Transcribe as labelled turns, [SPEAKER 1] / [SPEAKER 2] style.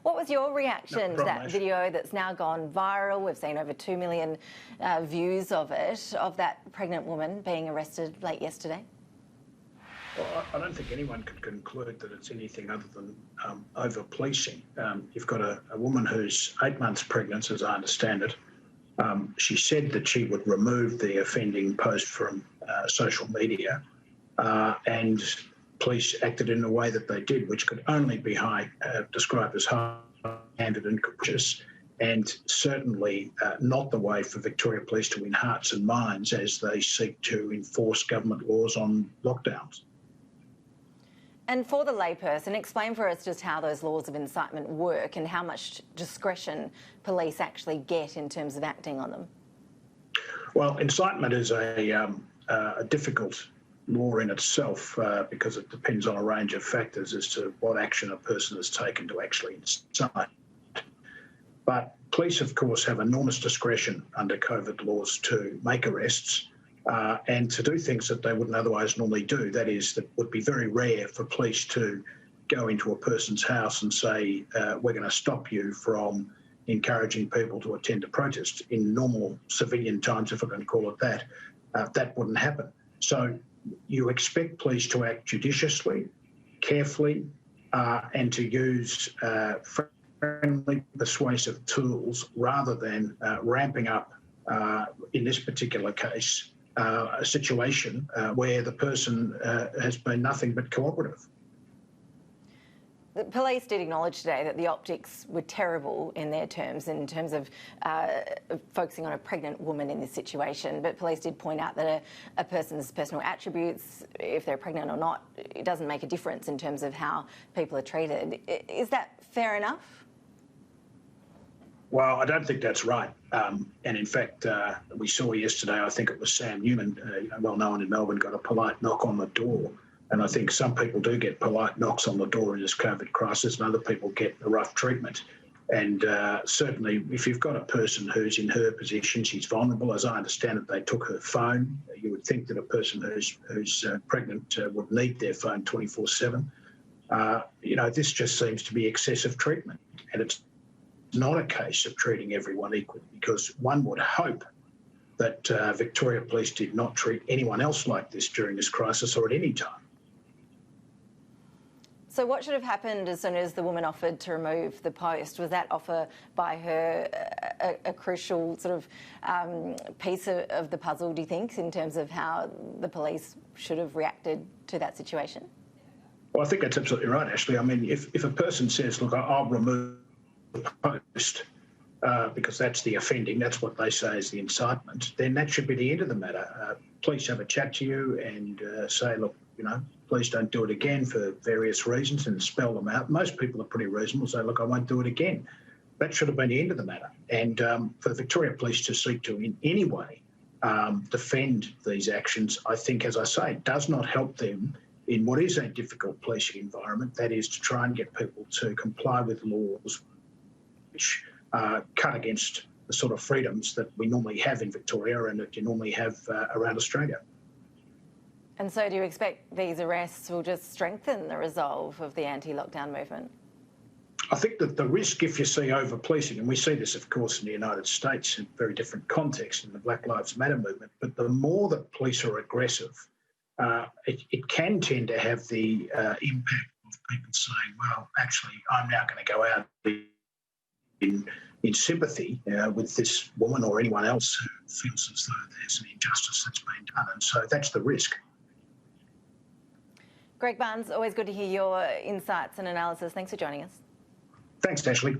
[SPEAKER 1] What was your reaction to that video that's now gone viral? We've seen over 2 million views of it, of that pregnant woman being arrested late yesterday.
[SPEAKER 2] Well, I don't think anyone could conclude that it's anything other than over-policing. You've got a woman who's 8 months pregnant, as I understand it. She said that she would remove the offending post from social media, and police acted in a way that they did, which could only be described as high-handed and capricious, and certainly not the way for Victoria Police to win hearts and minds as they seek to enforce government laws on lockdowns.
[SPEAKER 1] And for the layperson, explain for us just how those laws of incitement work and how much discretion police actually get in terms of acting on them.
[SPEAKER 2] Well, incitement is a difficult law in itself because it depends on a range of factors as to what action a person has taken to actually incite. But police, of course, have enormous discretion under COVID laws to make arrests and to do things that they wouldn't otherwise normally do. That is, that would be very rare for police to go into a person's house and say, we're going to stop you from encouraging people to attend a protest. In normal civilian times, if I can call it that, that wouldn't happen. So you expect police to act judiciously, carefully, and to use friendly, persuasive tools rather than ramping up, in this particular case, a situation where the person has been nothing but cooperative.
[SPEAKER 1] The police did acknowledge today that the optics were terrible in their terms, in terms of focusing on a pregnant woman in this situation. But police did point out that a person's personal attributes, if they're pregnant or not, it doesn't make a difference in terms of how people are treated. Is that fair enough?
[SPEAKER 2] Well, I don't think that's right. And in fact, we saw yesterday, I think it was Sam Newman, well known in Melbourne, got a polite knock on the door. And I think some people do get polite knocks on the door in this COVID crisis, and other people get a rough treatment. And certainly, if you've got a person who's in her position, she's vulnerable. As I understand it, they took her phone. You would think that a person who's pregnant would need their phone 24/7. This just seems to be excessive treatment. And it's not a case of treating everyone equally, because one would hope that Victoria Police did not treat anyone else like this during this crisis or at any time.
[SPEAKER 1] So what should have happened as soon as the woman offered to remove the post? Was that offer by her a crucial sort of piece of the puzzle, do you think, in terms of how the police should have reacted to that situation?
[SPEAKER 2] Well, I think that's absolutely right, Ashley. I mean, if a person says, look, I'll remove the post because that's the offending, that's what they say is the incitement, then that should be the end of the matter. Police have a chat to you and say, look, please don't do it again for various reasons, and spell them out. Most people are pretty reasonable, say, look, I won't do it again. That should have been the end of the matter. And for the Victoria Police to seek to in any way defend these actions, I think, as I say, does not help them in what is a difficult policing environment, that is to try and get people to comply with laws which cut against the sort of freedoms that we normally have in Victoria and that you normally have around Australia.
[SPEAKER 1] And so do you expect these arrests will just strengthen the resolve of the anti-lockdown movement?
[SPEAKER 2] I think that the risk, if you see over-policing, and we see this, of course, in the United States in very different contexts in the Black Lives Matter movement, but the more that police are aggressive, it can tend to have the impact of people saying, well, actually, I'm now going to go out in sympathy with this woman or anyone else who feels as though there's an injustice that's been done. And so that's the risk.
[SPEAKER 1] Greg Barns, always good to hear your insights and analysis. Thanks for joining us.
[SPEAKER 2] Thanks, Ashley.